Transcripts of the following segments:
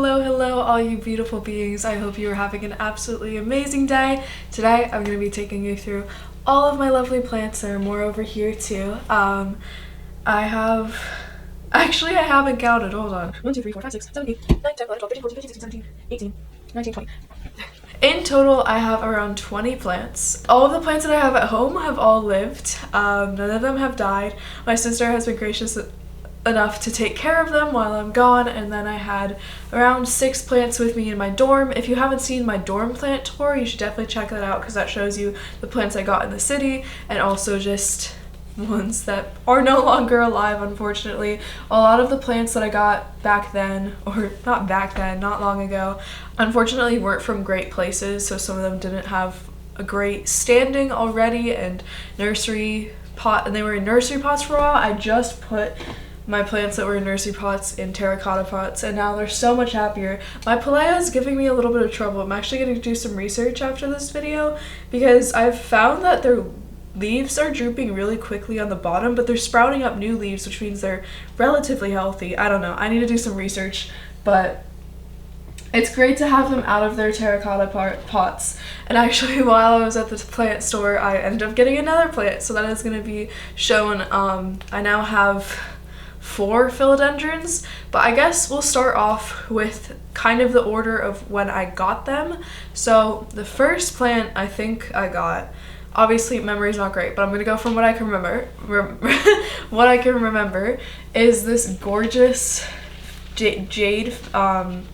Hello, all you beautiful beings. I hope you are having an absolutely amazing day. Today, I'm going to be taking you through all of my lovely plants. There are more over here too. I haven't counted. Hold on. 1, 2, 3, 4, 5, 6, 7, 8, 9, 10, 11, 12, 13, 14, 15, 16, 17, 18, 19, 20. In total, I have around 20 plants. All of the plants that I have at home have all lived. None of them have died. My sister has been gracious enough to take care of them while I'm gone, and then I had around 6 plants with me in my dorm. If you haven't seen my dorm plant tour, you should definitely check that out because that shows you the plants I got in the city and also just ones that are no longer alive, unfortunately. A lot of the plants that I got back then, or not back then, not long ago, unfortunately weren't from great places, so some of them didn't have a great standing already, and they were in nursery pots for a while. I just put my plants that were in nursery pots in terracotta pots, and now they're so much happier. My palea is giving me a little bit of trouble. I'm actually going to do some research after this video because I've found that their leaves are drooping really quickly on the bottom, but they're sprouting up new leaves, which means they're relatively healthy. I don't know. I need to do some research, but it's great to have them out of their terracotta pots. And actually, while I was at the plant store, I ended up getting another plant, so that is going to be shown. I now have 4 philodendrons, but I guess we'll start off with kind of the order of when I got them. So the first plant I think I got, obviously memory's not great, but I'm gonna go from what I can remember. What I can remember is this gorgeous jade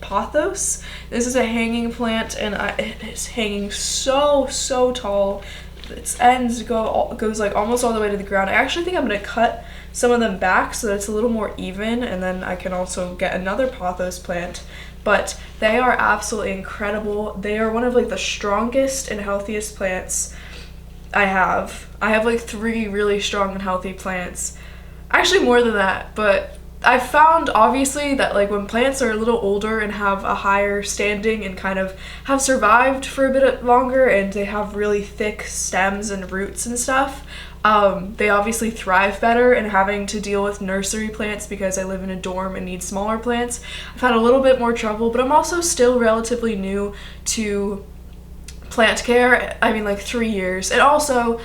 pothos. This is a hanging plant, and it is hanging so tall. Its ends goes like almost all the way to the ground. I actually think I'm gonna cut some of them back so that it's a little more even, and then I can also get another pothos plant. But they are absolutely incredible. They are one of like the strongest and healthiest plants I have. I have like 3 really strong and healthy plants. Actually more than that, but I found obviously that like when plants are a little older and have a higher standing and kind of have survived for a bit longer and they have really thick stems and roots and stuff, they obviously thrive better. And having to deal with nursery plants because I live in a dorm and need smaller plants, I've had a little bit more trouble, but I'm also still relatively new to plant care. I mean, like 3 years. And also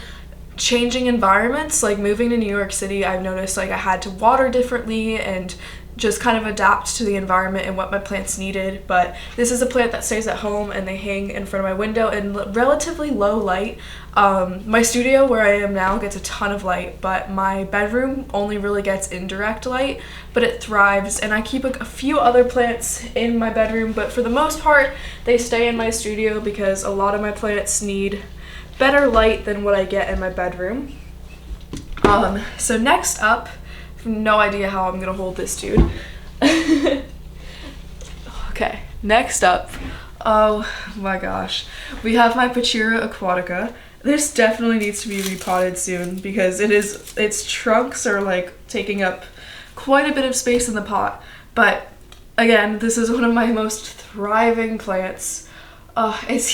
changing environments, like moving to New York City, I've noticed like I had to water differently and just kind of adapt to the environment and what my plants needed. But this is a plant that stays at home, and they hang in front of my window in relatively low light. My studio where I am now gets a ton of light, but my bedroom only really gets indirect light, but it thrives. And I keep a few other plants in my bedroom, but for the most part they stay in my studio because a lot of my plants need better light than what I get in my bedroom. So next up, no idea how I'm gonna hold this dude. Okay, next up, oh my gosh, we have my Pachira aquatica. This definitely needs to be repotted soon because its trunks are like taking up quite a bit of space in the pot. But again, this is one of my most thriving plants. It's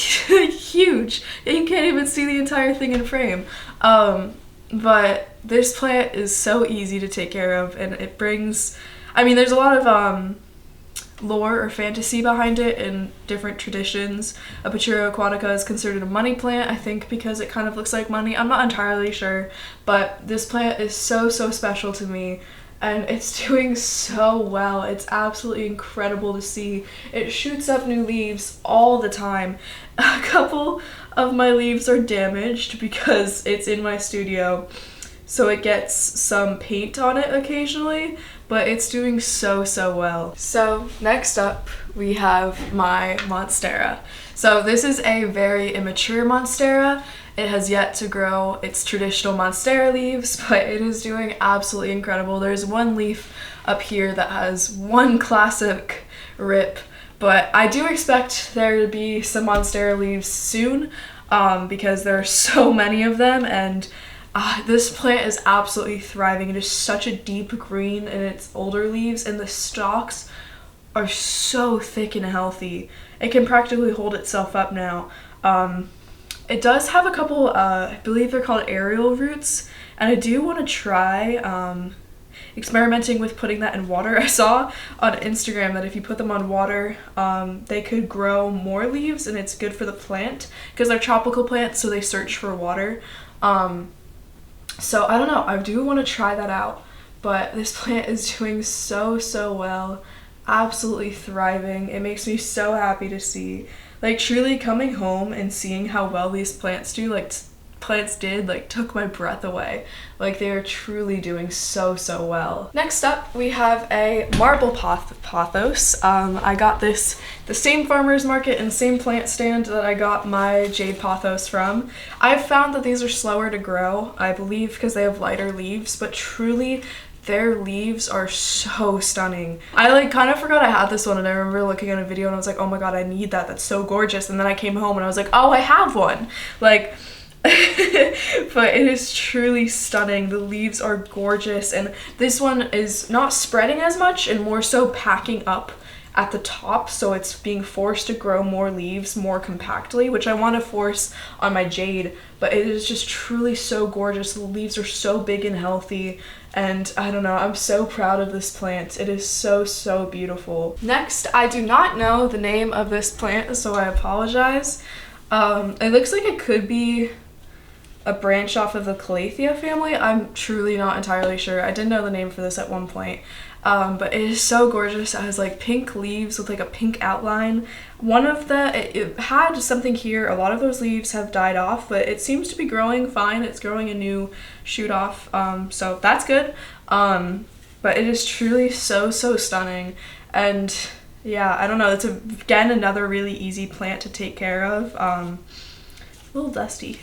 huge. You can't even see the entire thing in frame. But this plant is so easy to take care of, and it brings, I mean, there's a lot of lore or fantasy behind it in different traditions. A Pachira aquatica is considered a money plant, I think, because it kind of looks like money. I'm not entirely sure, but this plant is so special to me, and it's doing so well. It's absolutely incredible to see. It shoots up new leaves all the time. A couple of my leaves are damaged because it's in my studio, so it gets some paint on it occasionally, but it's doing so well. So next up we have my monstera. So this is a very immature monstera. It has yet to grow its traditional monstera leaves, but it is doing absolutely incredible. There's one leaf up here that has one classic rip, but I do expect there to be some monstera leaves soon because there are so many of them, and this plant is absolutely thriving. It is such a deep green in its older leaves, and the stalks are so thick and healthy. It can practically hold itself up now. It does have a couple, I believe they're called aerial roots, and I do want to try experimenting with putting that in water. I saw on Instagram that if you put them on water, they could grow more leaves, and it's good for the plant because they're tropical plants, so they search for water. So I don't know, I do want to try that out, but this plant is doing so well, absolutely thriving. It makes me so happy to see, like, truly coming home and seeing how well these plants do, like, took my breath away. Like, they are truly doing so well. Next up, we have a marble pothos. I got this the same farmer's market and same plant stand that I got my jade pothos from. I've found that these are slower to grow, I believe because they have lighter leaves, but truly their leaves are so stunning. I like kind of forgot I had this one, and I remember looking at a video and I was like, oh my god, I need that, that's so gorgeous. And then I came home and I was like, oh, I have one. Like, but it is truly stunning. The leaves are gorgeous, and this one is not spreading as much and more so packing up at the top, so it's being forced to grow more leaves more compactly, which I want to force on my jade, but it is just truly so gorgeous. The leaves are so big and healthy, and I don't know, I'm so proud of this plant. It is so beautiful. Next, I do not know the name of this plant, so I apologize. It looks like it could be a branch off of the Calathea family. I'm truly not entirely sure. I did know the name for this at one point. But it is so gorgeous. It has like pink leaves with like a pink outline. One of it had something here. A lot of those leaves have died off, but it seems to be growing fine. It's growing a new shoot off, so that's good. But it is truly so stunning. And yeah, I don't know, it's again another really easy plant to take care of. A little dusty.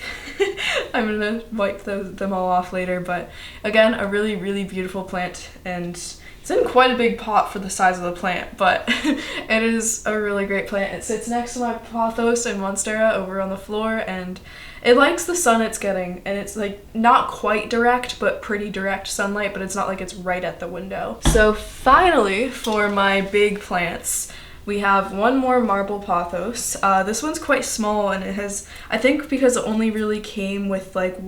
I'm gonna wipe them all off later, but again, a really beautiful plant, and it's in quite a big pot for the size of the plant, but it is a really great plant. It sits next to my pothos and monstera over on the floor, and it likes the sun it's getting, and it's like not quite direct, but pretty direct sunlight, but it's not like it's right at the window. So finally, for my big plants, we have one more marble pothos. This one's quite small, and it has, I think because it only really came with like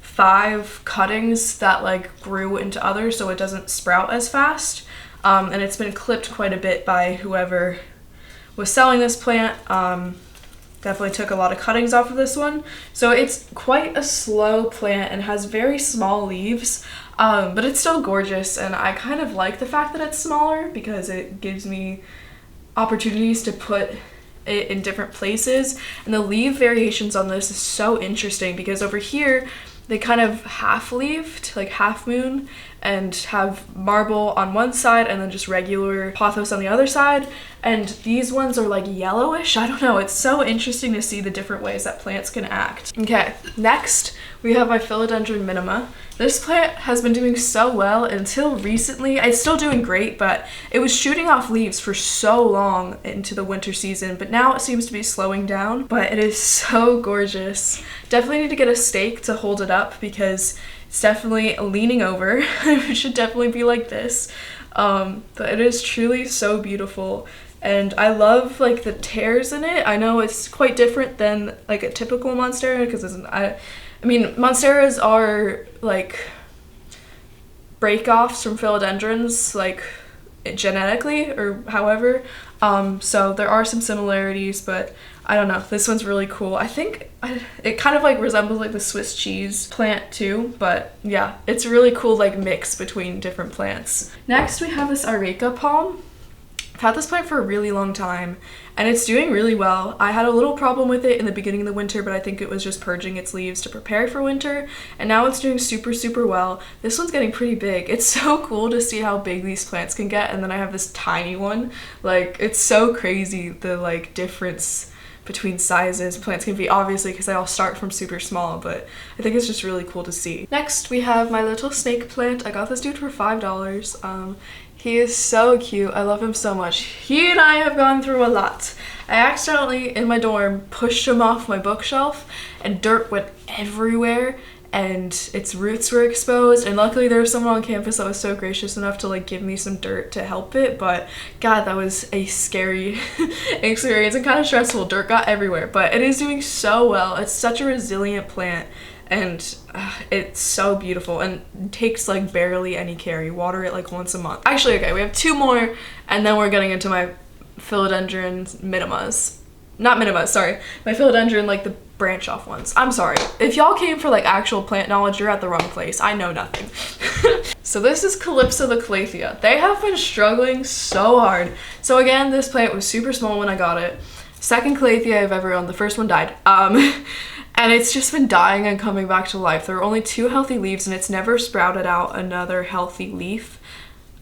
5 cuttings that like grew into others, so it doesn't sprout as fast. And it's been clipped quite a bit by whoever was selling this plant. Definitely took a lot of cuttings off of this one. So it's quite a slow plant and has very small leaves. But it's still gorgeous, and I kind of like the fact that it's smaller because it gives me opportunities to put it in different places. And the leaf variations on this is so interesting because over here they kind of half-leaved, like half moon, and have marble on one side and then just regular pothos on the other side. And these ones are like yellowish. I don't know, it's so interesting to see the different ways that plants can act. Okay, next we have my philodendron minima. This plant has been doing so well until recently. It's still doing great, but it was shooting off leaves for so long into the winter season, but now it seems to be slowing down. But it is so gorgeous. Definitely need to get a stake to hold it up because it's definitely leaning over. It should definitely be like this. But it is truly so beautiful. And I love like the tears in it. I know it's quite different than like a typical monstera because I mean, monsteras are like break-offs from philodendrons, like genetically or however. So there are some similarities, but I don't know. This one's really cool. I think it kind of like resembles like the Swiss cheese plant too, but yeah, it's a really cool like mix between different plants. Next, we have this areca palm. I've had this plant for a really long time, and it's doing really well. I had a little problem with it in the beginning of the winter, but I think it was just purging its leaves to prepare for winter, and now it's doing super well. This one's getting pretty big. It's so cool to see how big these plants can get, and then I have this tiny one. Like, it's so crazy the like difference between sizes plants can be, obviously because they all start from super small, but I think it's just really cool to see. Next, we have my little snake plant. I got this dude for $5. He is so cute. I love him so much. He and I have gone through a lot. I accidentally, in my dorm, pushed him off my bookshelf and dirt went everywhere and its roots were exposed, and luckily there was someone on campus that was so gracious enough to like give me some dirt to help it, but god, that was a scary experience and kind of stressful. Dirt got everywhere, but it is doing so well. It's such a resilient plant, and it's so beautiful and takes like barely any care. You water it like once a month. Actually, okay, we have 2 more and then we're getting into my philodendron minimas. Not minimas, sorry. My philodendron, like the branch off ones. I'm sorry. If y'all came for like actual plant knowledge, you're at the wrong place. I know nothing. So this is Calypso the Calathea. They have been struggling so hard. So again, this plant was super small when I got it. Second Calathea I've ever owned. The first one died. And it's just been dying and coming back to life. There are only 2 healthy leaves and it's never sprouted out another healthy leaf.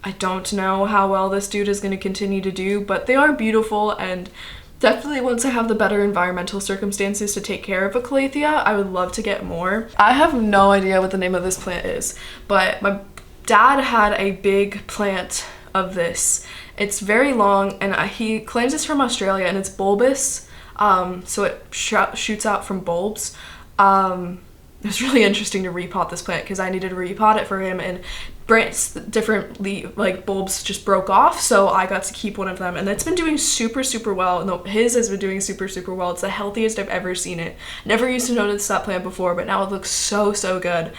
I don't know how well this dude is going to continue to do, but they are beautiful, and definitely once I have the better environmental circumstances to take care of a Calathea, I would love to get more. I have no idea what the name of this plant is, but my dad had a big plant of this. It's very long and he claims it's from Australia and it's bulbous, so it shoots out from bulbs. It was really interesting to repot this plant because I needed to repot it for him, and different like bulbs just broke off, so I got to keep one of them, and it's been doing super well. No, his has been doing super well. It's the healthiest I've ever seen it. Never used to notice that plant before, but now it looks so good.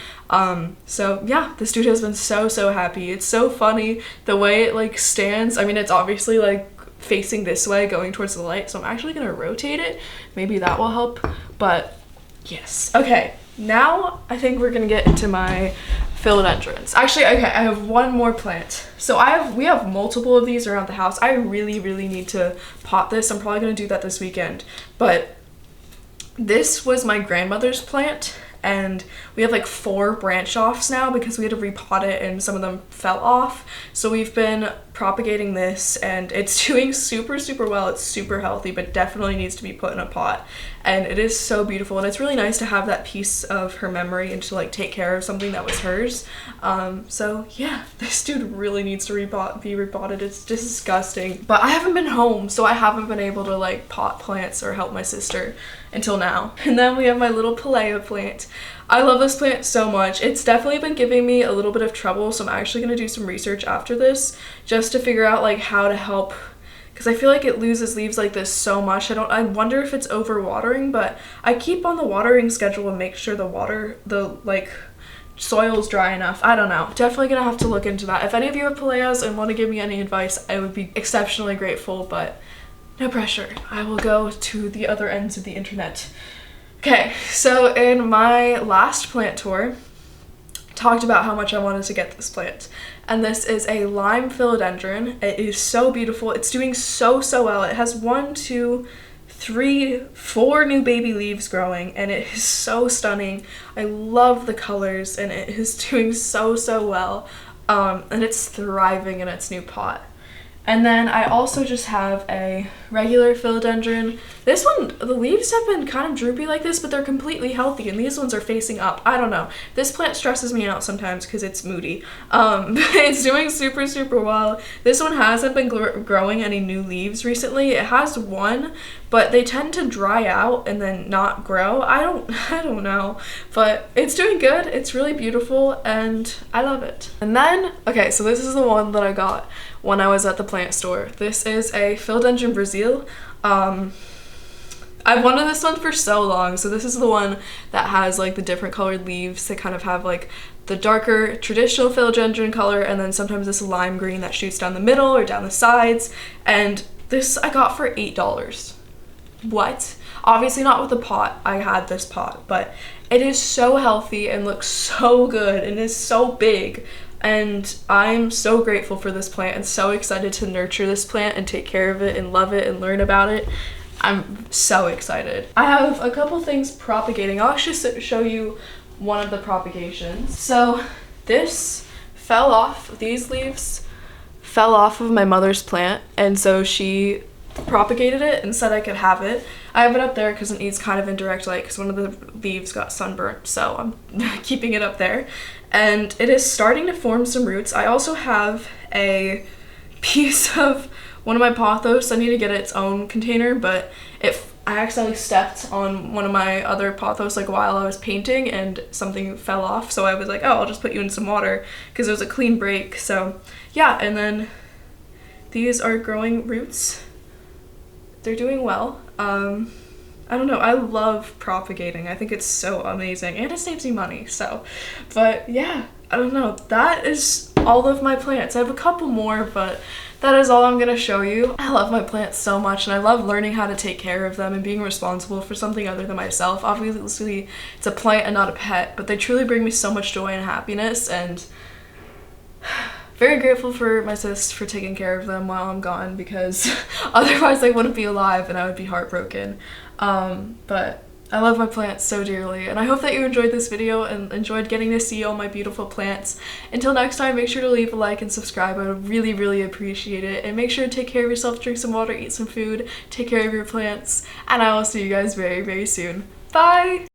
So yeah, this dude has been so happy. It's so funny the way it like stands. I mean, it's obviously like facing this way going towards the light, so I'm actually gonna rotate it. Maybe that will help, but yes. Okay, now I think we're gonna get into my philodendrons. Actually, okay, I have one more plant. So we have multiple of these around the house. I really need to pot this. I'm probably gonna do that this weekend, but this was my grandmother's plant, and we have like 4 branch offs now because we had to repot it and some of them fell off. So we've been propagating this and it's doing super well. It's super healthy, but definitely needs to be put in a pot. And it is so beautiful, and it's really nice to have that piece of her memory and to like take care of something that was hers. So yeah, this dude really needs to be repotted. It's disgusting, but I haven't been home, so I haven't been able to like pot plants or help my sister until now. And then we have my little Palea plant. I love this plant so much. It's definitely been giving me a little bit of trouble, so I'm actually going to do some research after this just to figure out like how to help, because I feel like it loses leaves like this so much. I wonder if it's overwatering, but I keep on the watering schedule and make sure the soil's dry enough. I don't know. Definitely gonna have to look into that. If any of you have Paleas and want to give me any advice, I would be exceptionally grateful, but no pressure. I will go to the other ends of the internet. Okay, so in my last plant tour, talked about how much I wanted to get this plant, and this is a lime philodendron. It is so beautiful. It's doing so well. It has 1, 2, 3, 4 new baby leaves growing, and it is so stunning. I love the colors, and it is doing so well, and it's thriving in its new pot. And then I also just have a regular philodendron. This one, the leaves have been kind of droopy like this, but they're completely healthy, and these ones are facing up. I don't know. This plant stresses me out sometimes because it's moody. But it's doing super well. This one hasn't been growing any new leaves recently. It has 1, but they tend to dry out and then not grow. I don't know, but it's doing good. It's really beautiful, and I love it. And then, okay, so this is the one that I got when I was at the plant store. This is a Philodendron Brazil. I've wanted this one for so long. So this is the one that has like the different colored leaves. They kind of have like the darker traditional philodendron color, and then sometimes this lime green that shoots down the middle or down the sides. And this I got for $8. What? Obviously not with the pot. I had this pot, but it is so healthy and looks so good and is so big. And I'm so grateful for this plant and so excited to nurture this plant and take care of it and love it and learn about it. I'm so excited. I have a couple things propagating. I'll actually show you one of the propagations. So this fell off, these leaves fell off of my mother's plant, and so she propagated it and said I could have it. I have it up there because it needs kind of indirect light because one of the leaves got sunburnt, so I'm keeping it up there. And it is starting to form some roots. I also have a piece of one of my pothos. I need to get its own container, but I accidentally stepped on one of my other pothos like while I was painting and something fell off, so I was like, oh, I'll just put you in some water because it was a clean break. So yeah, and then these are growing roots. They're doing well. I don't know, I love propagating. I think it's so amazing and it saves me money, so. But yeah, I don't know, that is all of my plants. I have a couple more, but that is all I'm gonna show you. I love my plants so much and I love learning how to take care of them and being responsible for something other than myself. Obviously, it's a plant and not a pet, but they truly bring me so much joy and happiness, and very grateful for my sis for taking care of them while I'm gone, because otherwise they wouldn't be alive and I would be heartbroken. But I love my plants so dearly, and I hope that you enjoyed this video and enjoyed getting to see all my beautiful plants. Until next time, make sure to leave a like and subscribe. I would really, really appreciate it. And make sure to take care of yourself, drink some water, eat some food, take care of your plants, and I will see you guys very, very soon. Bye!